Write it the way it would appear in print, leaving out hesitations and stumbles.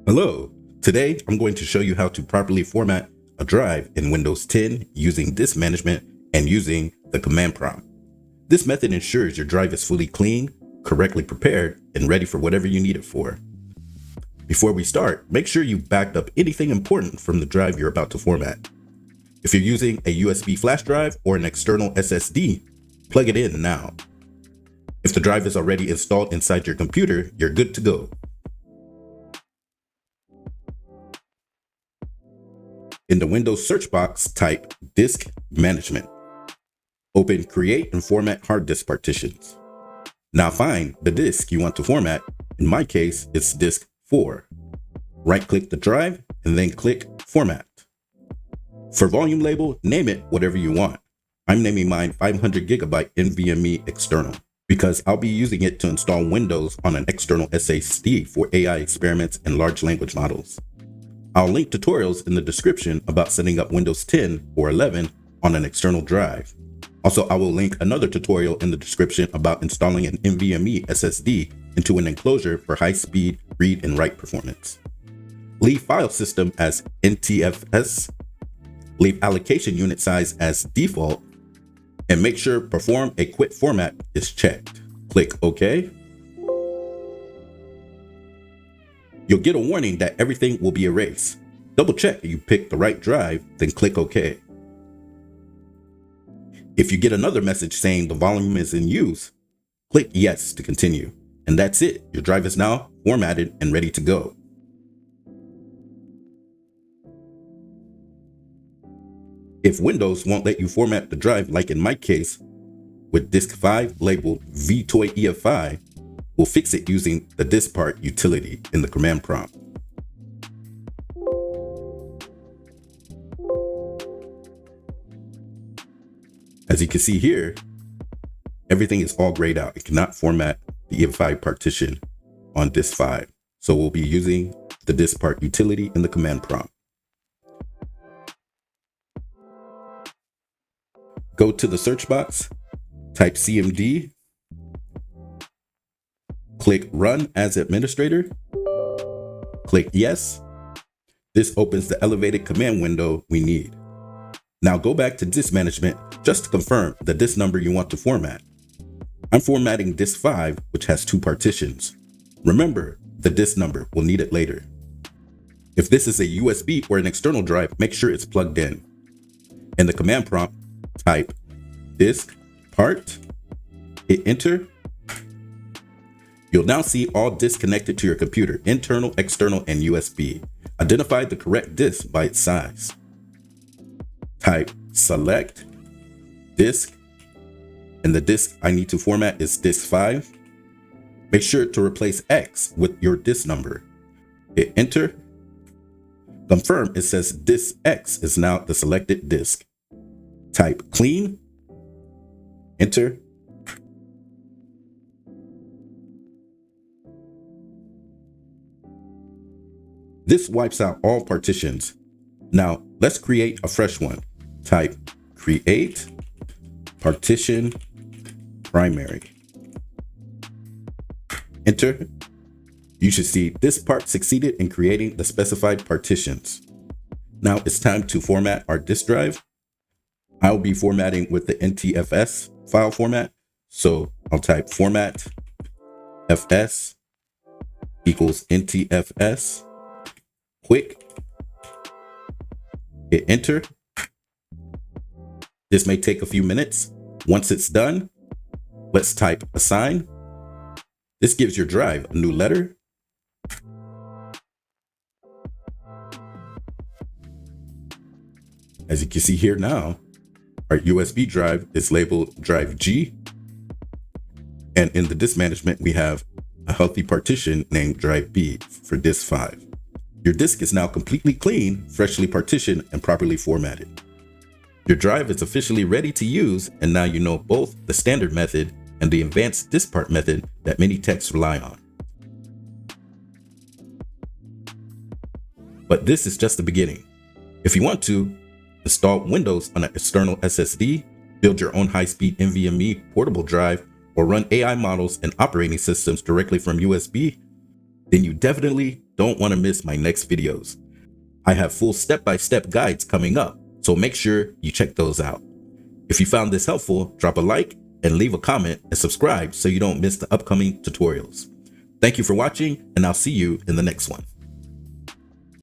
Hello, today I'm going to show you how to properly format a drive in Windows 10 using disk management and using the command prompt. This method ensures your drive is fully clean, correctly prepared, and ready for whatever you need it for. Before we start, make sure you backed up anything important from the drive you're about to format. If you're using a USB flash drive or an external SSD, plug it in now. If the drive is already installed inside your computer, you're good to go. In the Windows search box, type Disk Management. Open Create and Format Hard Disk Partitions. Now find the disk you want to format. In my case, it's disk 4. Right-click the drive and then click Format. For volume label, name it whatever you want. I'm naming mine 500 GB NVMe external because I'll be using it to install Windows on an external SSD for AI experiments and large language models. I'll link tutorials in the description about setting up Windows 10 or 11 on an external drive. Also, I will link another tutorial in the description about installing an NVMe SSD into an enclosure for high-speed read and write performance. Leave file system as Ntfs. Leave allocation unit size as default. And make sure Perform a Quick Format is checked. Click OK. You'll get a warning that everything will be erased. Double check that you picked the right drive, then click OK. If you get another message saying the volume is in use, click Yes to continue. And that's it. Your drive is now formatted and ready to go. If Windows won't let you format the drive, like in my case, with disk 5 labeled vtoy EFI, we'll fix it using the Diskpart Utility in the command prompt. As you can see here, everything is all grayed out. It cannot format the EFI partition on disk 5. So we'll be using the Diskpart Utility in the command prompt. Go to the search box, type CMD, click Run as Administrator, click Yes. This opens the elevated command window we need. Now go back to disk management just to confirm the disk number you want to format. I'm formatting disk 5, which has 2 partitions. Remember the disk number, we'll need it later. If this is a USB or an external drive, make sure it's plugged in. In the command prompt, type Diskpart, hit enter. You'll now see all disks connected to your computer, internal, external, and USB. Identify the correct disk by its size. Type select disk, and the disk I need to format is disk 5. Make sure to replace X with your disk number. Hit enter. Confirm it says disk X is now the selected disk. Type clean, enter. This wipes out all partitions. Now let's create a fresh one. Type create partition primary. Enter. You should see this part succeeded in creating the specified partitions. Now it's time to format our disk drive. I'll be formatting with the Ntfs file format. So I'll type format fs equals Ntfs. Quick. Hit enter. This may take a few minutes. Once it's done, let's type assign. This gives your drive a new letter. As you can see here now, our USB drive is labeled drive G. And in the disk management, we have a healthy partition named drive B for disk 5. Your disk is now completely clean, freshly partitioned, and properly formatted. Your drive is officially ready to use, and now you know both the standard method and the advanced Diskpart method that many techs rely on. But this is just the beginning. If you want to, install Windows on an external SSD, build your own high-speed NVMe portable drive, or run AI models and operating systems directly from USB, then you definitely don't want to miss my next videos. I have full step-by-step guides coming up, so make sure you check those out. If you found this helpful, drop a like and leave a comment and subscribe so you don't miss the upcoming tutorials. Thank you for watching, and I'll see you in the next one.